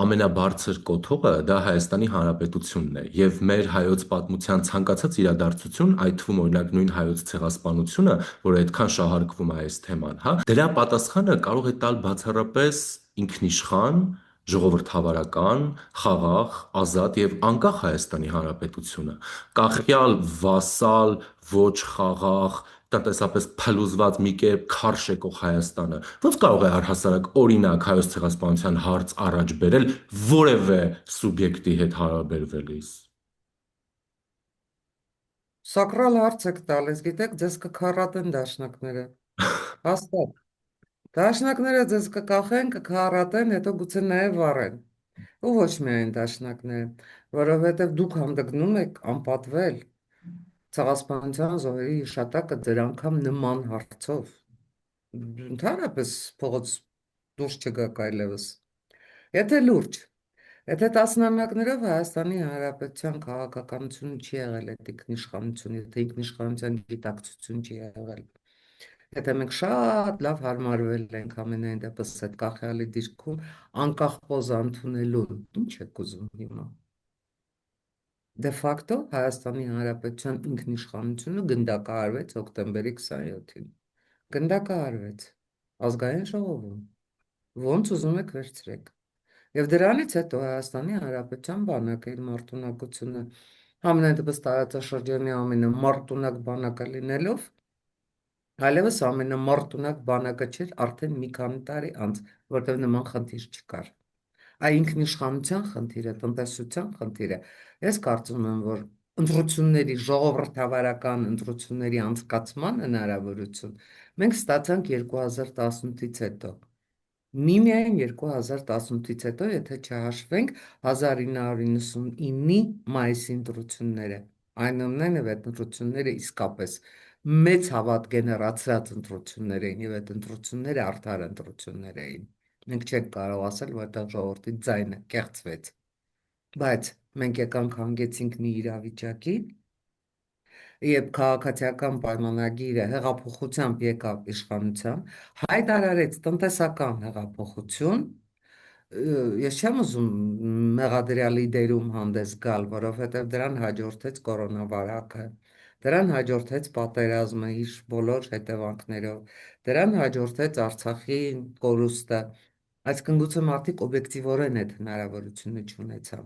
ամենաբարձր կոթողը դա Հայաստանի Հանրապետությունն է եւ մեր հայոց պատմության ցանկացած իրադարձություն, այդ թվում օրինակ նույն հայոց ցեղասպանությունը, որը այդքան շահարկվում է այս թեման, հա, դրա պատասխանը կարող է տալ բացառապես ինքնիշխան, ժողովրդավարական, խաղաղ, ազատ եւ անկախ Հայաստանի Հանրապետությունը։ Կախյալ, վասալ, ոչ խաղաղ, տնտեսապես փլուզված մի կերպ քարշ եկող Հայաստանը ո՞ց կարող է առհասարակ օրինակ հայոց ցեղասպանության հարց առաջ բերել որևէ սուբյեկտի հետ հարաբերվելիս։ Սակրալ հարց եք տալիս, գիտեք, ձեզ կքարատեն դաշնակները։ Հաստատ։ Դաշնակները ձեզ կկախեն, կքարատեն, հետո գուցե նաև վառեն։ Ու ոչ միայն դաշնակները, որովհետև դուք հանդգնում եք անպատվել ցեղասպանության զոհերի հիշատակը ձեր անգամ նման հարցով։ Ընդհանրապես փողոց դուրս չգաք այլևս։ Եթե լուրջ, եթե տասնամյակներով Հայաստանի Հանրապետության քաղաքականությունը չի եղել այդ ինքնիշխանություն, եթե ինքնիշխանության գիտակցություն չի եղել, եթե մենք շատ լավ հարմարվել ենք ամենայն դեպս այդ կախյալի դիրքում անկախ պոզ ընդունելուն, ինչ եք ուզում հիմա։ Դե ֆակտո Հայաստանի Հանրապետության ինքնիշխանությունը գնդակահարվեց հոկտեմբերի 27-ին։ Գնդակահարվեց ազգային ժողովում։ Ոնց ուզում եք վերցրեք։ Եվ դրանից հետո Հայաստանի Հանրապետության բանակը իր մարտունակությունը ամենայն դեպս տարածաշրջանի ամենամարտունակ բանակը լինելով, այլևս ամենամարտունակ բանակը չէր արդեն մի քանի տարի անց, որտեղ նման խնդիր չկար։ Այ ինքնիշխանության խնդիրը, տնտեսության խնդիրը, ես կարծում եմ, որ ընտրությունների, ժողովրդավարական ընտրությունների անցկացման հնարավորություն մենք ստացանք 2018-ից հետո։ Միմիայն 2018-ից հետո, եթե չհաշվենք 1999-ի մայիսի ընտրությունները, այնուամենայնիվ այդ ընտրությունները իսկապես մեծ հավատ գեներացրած ընտրություններ էին եւ այդ ընտրությունները արդար ընտրություններ էին։ Մենք չենք կարող ասել, որ այդտեղ ժողովրդի ձայնը կեղծվեց, բայց մենք եկանք հանգեցինք մի իրավիճակի, երբ քաղաքացիական պայմանագիրը հեղափոխությամբ եկավ իշխանության, հայտարարեց տնտեսական հեղափոխություն, ես չեմ ուզում մեղադրյալի դերում հանդես գալ, որովհետև դրան հաջորդեց կորոնավարակը, դրան հաջորդեց պատերազմը իր բոլոր հետևանքներով, դրան հաջորդեց Արցախի կորուստը, այսինքն գուցե մարդիկ օբյեկտիվորեն այդ հնարավորությունը չունեցան,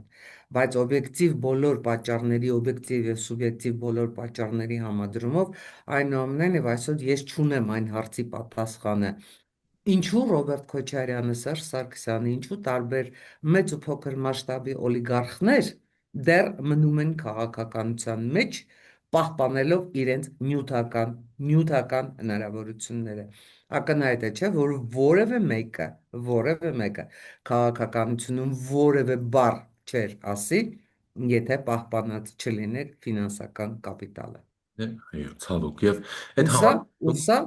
բայց օբյեկտիվ բոլոր պատճառների, օբյեկտիվ եւ սուբյեկտիվ բոլոր պատճառների համադրումով, այնուամենայնիվ այսօր ես չունեմ այն հարցի պատասխանը, ինչու Ռոբերտ Քոչարյանը, Սերժ Սարգսյանը, ինչու տարբեր մեծ ու փոքր մասշտաբի օլիգարխներ դեռ մնում են քաղաքականության մեջ, պահպանելով իրենց նյութական հնարավորությունները։ Ակնհայտ է, չէ, որ որևէ մեկը քաղաքականությունում որևէ բառ չէր ասի, եթե պահպանած չլիներ ֆինանսական կապիտալը։ Այո, ցավոք, եւ Ու այդ սա, հավաք ու սա,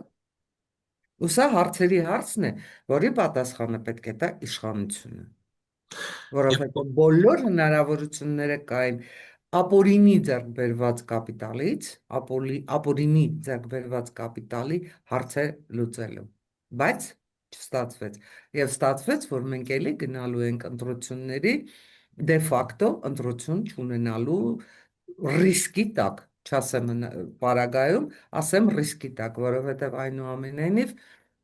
ու սա հարցերի հարցն է, որի պատասխանը պետք է տա իշխանությունը, որովհետև բոլոր հնարավորությունները կային ապօրինի ձեռքբերված կապիտալից, ապօրինի ձեռքբերված կապիտալի հարցեր լուծելու, բայց չստացվեց։ Եվ ստացվեց, որ մենք էլի գնալու ենք ընտրությունների դե ֆակտո ընտրություն չունենալու ռիսկի տակ, չասեմ պարագայում, ասեմ ռիսկի տակ, որովհետև այնուամենայնիվ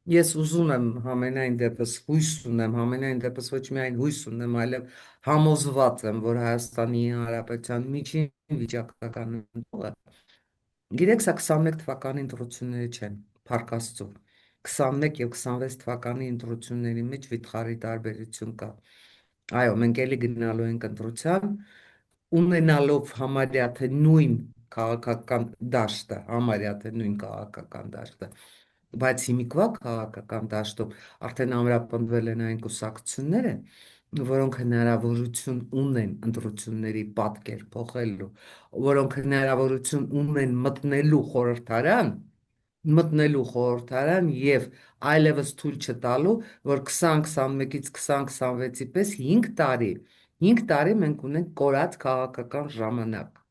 ես ուզում եմ համենայն դեպս հույս ունեմ, համենայն դեպս ոչ միայն հույս ունեմ, այլև համոզված եմ, որ Հայաստանի Հանրապետության միջին վիճակական ընտրողը, գիտեք, սա 21 թվականի ընտրությունները չեն, փառք Աստծո։ 21 եւ 26 թվականի ընտրությունների մեջ վիթխարի տարբերություն կա։ Այո, մենք էլի գնալու ենք ընտրության, ունենալով համարյա թե նույն քաղաքական դաշտը, համարյա թե նույն քաղաքական դաշտը, բայց հիմիկվա քաղաքական դաշտում արդեն ամրապնդվել են այն կուսակցությունները, որոնք հնարավորություն ունեն ընտրությունների պատկեր փոխելու, որոնք հնարավորություն ունեն մտնելու խորհրդարան եւ այլևս թույլ չտալու, որ 2021-ից 2026-ի պես 5 տարի մենք ունենք կորած քաղաքական ժամանակ,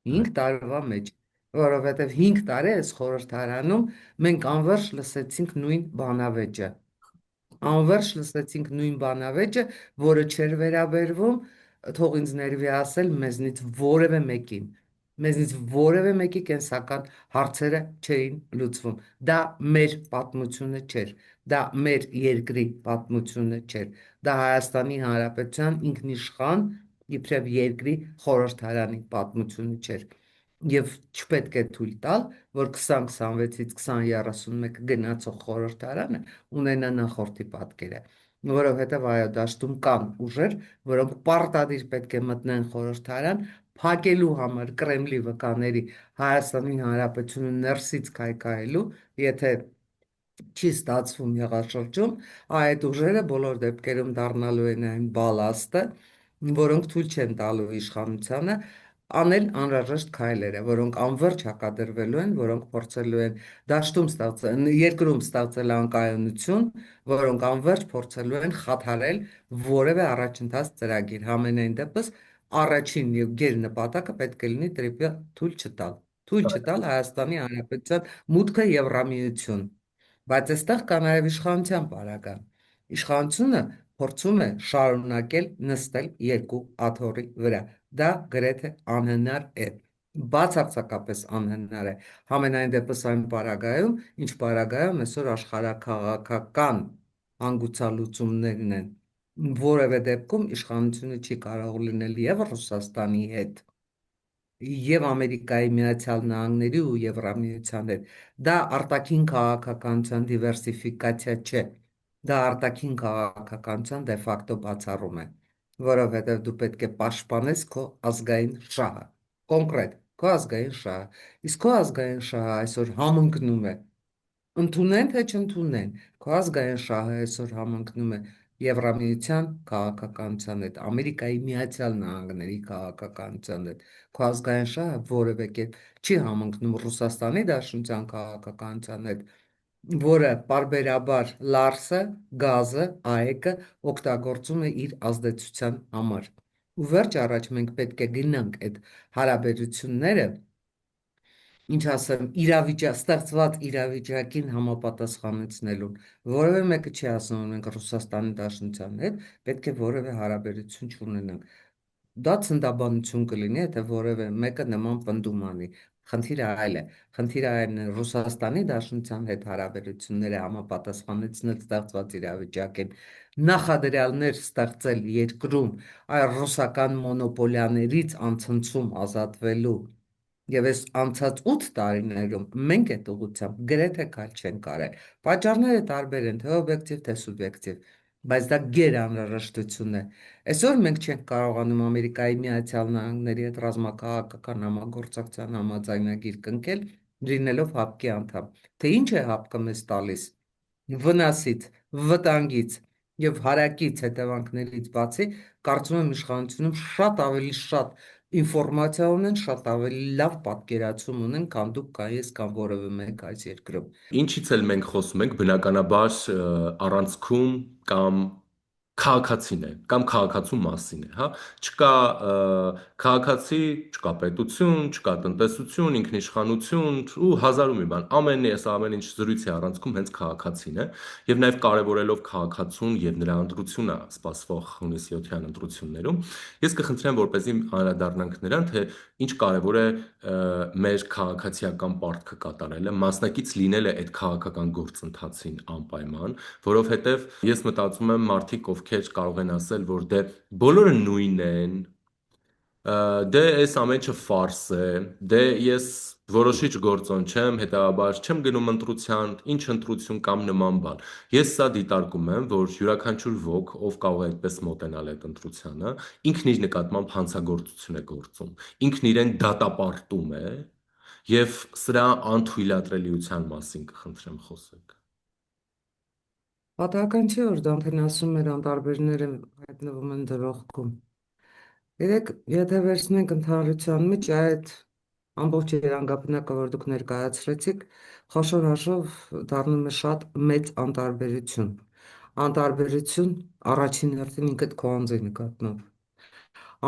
5 տարվա մեջ, որովհետև 5 տարի այս խորհրդարանում մենք անվերջ լսեցինք նույն բանավեճը, անվերջ լսեցինք նույն բանավեճը, որը չէր վերաբերվում, թող ինձ ներվի ասել, մեզնից որևէ մեկի կենսական հարցերը չէին լուծվում։ Դա մեր պատմությունը չէր, դա մեր երկրի պատմությունը չէր, դա Հայաստանի Հանրապետության ինքնիշխան իբրև երկրի խորհրդարանի պատմությունը չէր։ Եվ չպետք է թույլ տալ, որ 2026-ից 2031 գնացող խորհրդարանը ունենա նախորդի պատկերը, որովհետև այո, դաշտում կան ուժեր, որոնք պարտադիր պետք է մտնեն խորհրդարան, փակելու համար Կրեմլի վկաների Հայաստանի Հանրապետությունը ներսից քայքայելու, եթե չի ստացվում եղաշրջում, այդ ուժերը բոլոր դեպքերում դառնալու են այն բալաստը, որոնք թույլ չեն տալու իշխանությանը անել անհրաժեշտ քայլերը, որոնք անverջ հակադրվելու են, որոնք փորձելու են դաշտում ստեղծել, երկրում ստեղծել անկայունություն, որոնք անverջ փորձելու են խաթարել որևէ առաջընթաց ծրագիր, համենայն դեպս առաջին եւ գերնպատակը պետք է լինի տրիպը թույլ չտալ Հայաստանի Հանրապետության մուտքը Եվրամիություն, բայց այստեղ կա նաև իշխանության պարագան։ Իշխանությունը փորձում է շարունակել նստել երկու աթոռի վրա։ Դա գրեթե անհնար է։ Բացարձակապես անհնար է։ Համենայն դեպս այն պարագայում, ինչ պարագայում այսօր աշխարհակաղակական հանգուցալուծումներն են որևէ դեպքում իշխանությունը չի կարող լինել եւ Ռուսաստանի հետ, եւ Ամերիկայի Միացյալ Նահանգների ու Եվրամիության հետ։ Դա արտաքին քաղաքականության դիվերսիֆիկացիա չէ։ Դա արտաքին քաղաքականության դե ֆակտո բացառում է, որովհետեւ դու պետք է պաշտպանես քո ազգային շահը։ Կոնկրետ քո ազգային շահը։ Իսկ քո ազգային շահը այսօր համընկնում է ընդունեն թե չընդունեն, քո ազգային շահը այսօր համընկնում է Եվրամիության քաղաքականության հետ, Ամերիկայի Միացյալ Նահանգների քաղաքականության հետ։ Քո ազգային շահը որևէ կերպ չի համընկնում Ռուսաստանի Դաշնության քաղաքականության հետ, որը պարբերաբար Լարսը, գազը, ԱԵԿ-ը օգտագործում է իր ազդեցության համար։ Ու վերջ առաջ մենք պետք է գնանք այդ հարաբերությունները ինչ ասեմ, ստեղծված իրավիճակին համապատասխանեցնելուն։ Որևէ մեկը չի ասում, որ մենք Ռուսաստանի Դաշնության հետ պետք է որևէ հարաբերություն չունենանք։ Դա ցնդաբանություն կլինի, եթե որևէ մեկը նման պնդում անի։ Խնդիրը այլ է։ Խնդիրը այն է Ռուսաստանի Դաշնության հետ հարաբերությունները համապատասխանեցնել ստեղծված իրավիճակին, նախադրյալներ ստեղծել երկրում այ ռուսական մոնոպոլիաներից անցնցում ազատվելու Եվ այս անցած 8 տարիներում մենք այդ ուղղությամբ գրեթե քայլ չենք արել։ Պատճառները տարբեր են, թե օբյեկտիվ, թե սուբյեկտիվ, բայց դա գերանրաշտություն է։ Այսօր մենք չենք կարողանում Ամերիկայի Միացյալ Նահանգների հետ ռազմաքաղաքական համագործակցության համաձայնագիր կնքել, լինելով ՀԱՊԿ-ի անդամ։ Թե ինչ է ՀԱՊԿ-ը մեզ տալիս վնասից, վտանգից եւ հարակից հետևանքներից բացի, կարծում եմ իշխանությունում շատ ինֆորմացիա ունեն, շատ ավելի լավ պատկերացում ունեն, քան դուք կան ես կամ որևէ մեկ այս երկրում։ Ինչից էլ մենք խոսում ենք, բնականաբար առանցքում կամ քաղաքացին է, կամ քաղաքացու մասին է, հա։ Չկա քաղաքացի, չկա պետություն, չկա տնտեսություն, ինքնիշխանություն ու հազար ու մի բան։ Ամեն ինչ զրույցի առանցքում հենց քաղաքացին է, եւ նաեւ կարեւորելով քաղաքացուն եւ նրա ընտրությունը սպասվող հունիսի 7-յան ընտրություններում, ես կխնդրեմ, որպեսզի անդրադառնանք նրան, թե ինչ կարևոր է մեր քաղաքացիական պարտքը կատարելը, մասնակից լինելը այդ քաղաքական գործընթացին անպայման, որովհետև ես մտածում եմ մարդիկ, ովքեր կարող են ասել, որ դե բոլորը նույնն են, դե այս ամեն ինչը ֆարս է, դե ես որոշիչ գործոն չեմ, հետաբար չեմ գնում ընտրության, ինչ ընտրություն կամ նման բան։ Ես սա դիտարկում եմ, որ յուրաքանչյուր ոք, ով կարող է այդպես մոտենալ այդ ընտրությանը, ինքն իր նկատմամբ հանցագործություն է գործում, ինքն իրեն դատապարտում է եւ սրա անթույլատրելիության մասին կխնդրեմ խոսեք։ Պատահական չէ, որ Դանթեն ասում էր անտարբերները հայտնվում են դրողքում։ Երեք, եթե վերցնենք ընդհանրության մեջ այդ ամբողջ երանգապնակը, որ դուք ներկայացրեցիք, խոշոր հաշվով դառնում է շատ մեծ անտարբերություն։ Անտարբերություն առաջին հերթին ինքդ քո անձի նկատմամբ։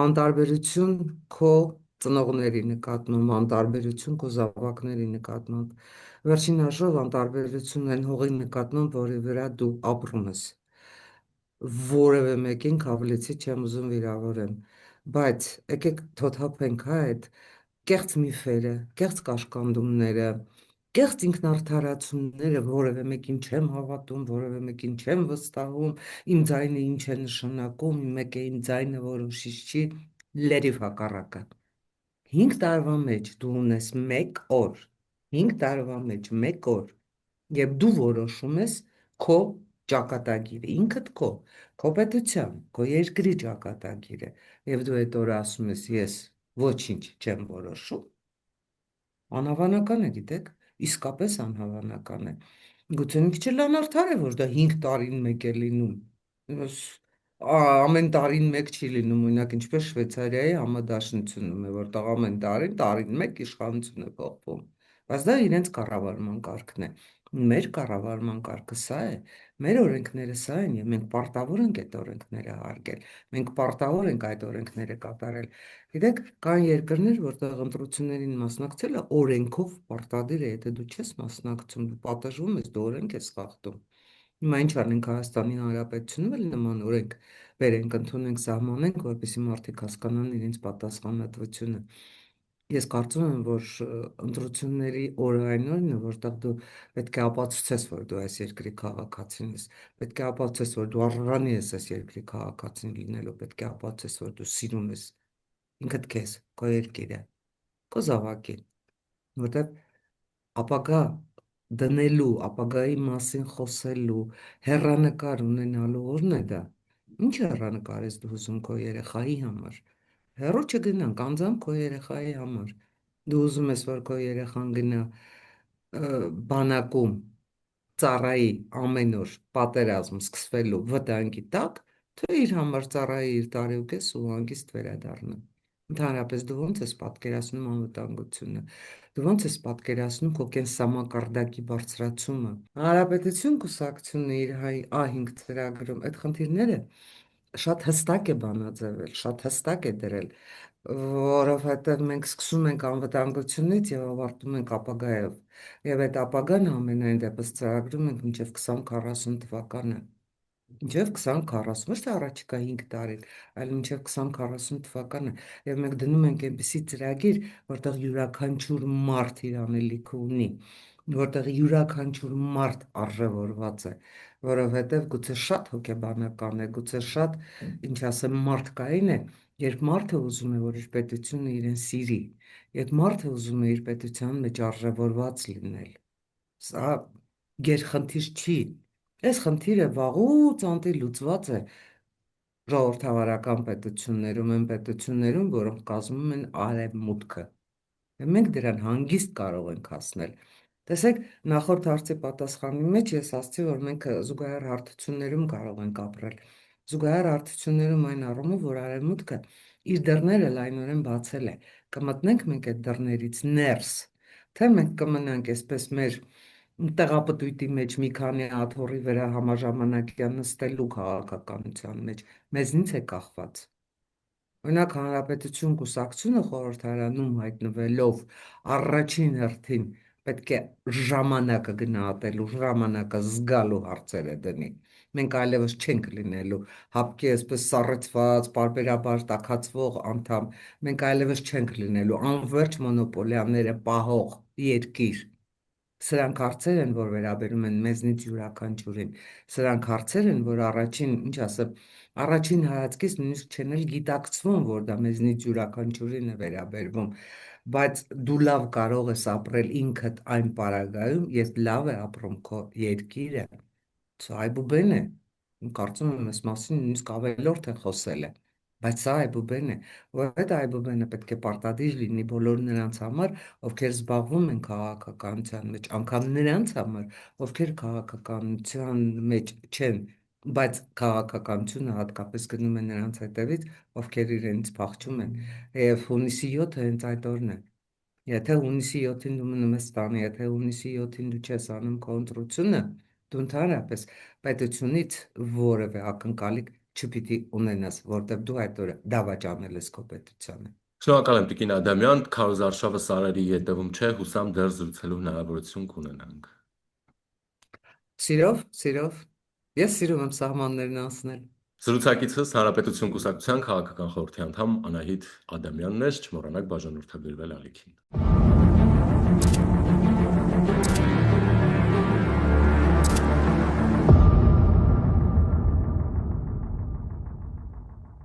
Անտարբերություն քո ծնողների նկատմամբ, անտարբերություն քո զավակների նկատմամբ։ Վերջին հաշվով անտարբերություն այն հողի նկատմամբ, որի վրա դու ապրում ես որևէ մեկին քավլիցի չեմ ուզում վիրավորեմ, բայց եկեք թոթափենք հա այդ կեղծ միֆերը, կեղծ կաշկանդումները, կեղծ ինքնարդարացումները, որևէ մեկին չեմ հավատում, որևէ մեկին չեմ վստահում, իմ ձայնը ինչ է նշանակում, մեկ է իմ ձայնը որոշիչ չի, լրիվ հակառակը։ 5 տարվա մեջ դու ունես 1 օր, 5 տարվա մեջ 1 օր, եւ դու որոշում ես քո ճակատագիրը, ինքդ քո պետության, քո երկրի ճակատագիրը, եւ դու այդ օրը ասում ես ես ոչինչ չեմ որոշում, անհավանական է, գիտեք, իսկապես անհավանական է։ Գուցե մի քիչ էլ անարդար է, որ դա 5 տարին մեկ է լինում։ Ս- Ամեն տարին մեկ չի լինում, օրինակ ինչպես Շվեյցարիայի համադաշնությունում է, որտեղ ամեն տարին մեկ իշխանություն է փոխվում։ Բայց դա իրենց կառավարման կարգն է։ Մեր կառավարման կարգը սա է, մեր օրենքները սա են, եւ մենք պարտավոր ենք այդ օրենքները հարգել։ Մենք պարտավոր ենք այդ օրենքները կատարել։ Գիտեք, կան երկրներ, որտեղ ընտրություններին մասնակցելը օրենքով պարտադիր է, եթե դու չես մասնակցում, դու պատժվում ես, դու օրենք ես խախտում։ Հիմա ինչ անենք Հայաստանի Հանրապետությունում էլ նման օրենք բերենք, ընդունենք, սահմանենք, որպեսզի մարդիկ հասկանան իրենց պատասխանատվությունը։ Ես կարծում եմ, որ ընտրությունների օրը այն օրն է, որտեղ դու պետք է ապացուցես, որ դու այս երկրի քաղաքացին ես, պետք է ապացուցես, որ դու արժանի ես այս երկրի քաղաքացին լինելու, պետք է ապացուցես, որ դու սիրում ես ինքդ քեզ, քո երկիրը, քո զավակին, որտեղ ապագա դնելու, ապագայի մասին խոսելու, հեռանկար ունենալու օրն է դա։ Ինչ հեռանկար ես դու ուզում քո երեխայի համար։ Հեռու չգնանք, անձամբ քո երեխայի համար։ Դու ուզում ես, որ քո երեխան գնա բանակում ծառայի ամեն օր պատերազմ սկսվելու վտանգի տակ, թե իր համար ծառայի իր տարեկես ու հանգիստ վերադառնա։ Ընդհանրապես դու ո՞նց ես պատկերացնում անվտանգությունը։ Դու ո՞նց ես պատկերացնում քո կենսամակարդակի բարձրացումը։ Հանրապետություն կուսակցությունը իր A5 ծրագրում այդ խնդիրները շատ հստակ է բանաձևել, շատ հստակ է դրել, որովհետև մենք սկսում ենք անվտանգությունից եւ ավարտում ենք ապագայով։ Եվ այդ ապագան ամենայն դեպս ծրագրում ենք մինչև 2040 թվականը։ Մինչև 2040, ոչ թե առաջիկա 5 տարին, այլ մինչև 2040 թվականը։ Եվ մենք դնում ենք այնպիսի ծրագիր, որտեղ յուրաքանչյուր մարդ իր անելիքը ունի, որտեղ յուրաքանչյուր մարդ արժևորված է, որովհետև գուցե շատ հոգեբանական է, գուցե շատ, ինչ ասեմ, մարդկային է, երբ մարդը ուզում է, որ իր պետությունը իրեն սիրի, երբ մարդը ուզում է իր պետության մեջ արժևորված լինել։ Սա գերխնդիր չի։ Այս խնդիրը վաղուց անտի լուծված է ժողովրդավարական պետություններում, այն պետություններում, որոնք կազմում են արևմուտքը։ Եվ մենք դրան հանգիստ կարող ենք հասնել։ Տեսեք, նախորդ հարցի պատասխանի մեջ ես ասացի, որ մենք զուգահեռ հարթություններում կարող ենք ապրել։ Զուգահեռ հարթություններում այն առումով, որ արևմուտքը իր դռները լայնորեն բացել է։ Կմտնենք մենք այդ դռներից ներս, թե մենք կմնանք այսպես մեր տեղապտույտի մեջ մի քանի աթոռի վրա համաժամանակյան նստելու քաղաքականության մեջ, մեզնից է կախված։ Օրինակ Հանրապետություն կուսակցությունը խորհրդարանում հայտնվելով առաջին հերթին պետք է ժամանակը գնահատելու, ժամանակը զգալու հարցերը դնի։ Մենք այլևս չենք լինելու հապկի այսպես սառեցված, պարբերաբար տաքացվող անդամ, մենք այլևս չենք լինելու անվերջ մոնոպոլիաները պահող երկիր։ Սրանք հարցեր են, որ վերաբերում են մեզնից յուրաքանչյուրին։ Սրանք հարցեր են, որ առաջին, ինչ ասեմ, առաջին հայացքից նույնիսկ չեն էլ գիտակցվում, որ դա մեզնից յուրաքանչյուրին է վերաբերվում, բայց դու լավ կարող ես ապրել ինքդ այն պարագայում, երբ լավ է ապրում քո երկիրը։ Սա այբուբեն է։ Կարծում եմ, այս մասին նույնիսկ ավելորդ է խոսել է։ Բայց սա այբուբեն է, որ այդ այբուբենը պետք է պարտադիր լինի բոլոր նրանց համար, ովքեր զբաղվում են քաղաքականության մեջ, անգամ նրանց համար, ովքեր քաղաքականության մեջ չեն, բայց քաղաքականությունը հատկապես գնում է նրանց հետևից, ովքեր իրենից փախչում են։ Եվ հունիսի 7-ը հենց այդ օրն է։ Եթե հունիսի 7-ին դու մնում ես տանը, եթե հունիսի 7-ին դու չես անում քո ընտրությունը, դու ընդհանրապես պետությունից որևէ ակնկալիք չպիտի ունենաս, որտեղ դու այդ օրը դավաճանել ես քո պետությանը։ Շնորհակալ եմ Տիկին Ադամյան, քարոզարշավը սարերի ետևում չէ, հուսամ դեռ զրուցելու հնարավորություն կունենանք։ Սիրով, սիրով։ Ես սիրում եմ սահմաններն անցնել։ Զրուցակիցս Հանրապետություն կուսակցության քաղաքական խորհրդի անդամ Անահիտ Ադամյանն էր, չմոռանաք բաժանորդագրվել ալիքին։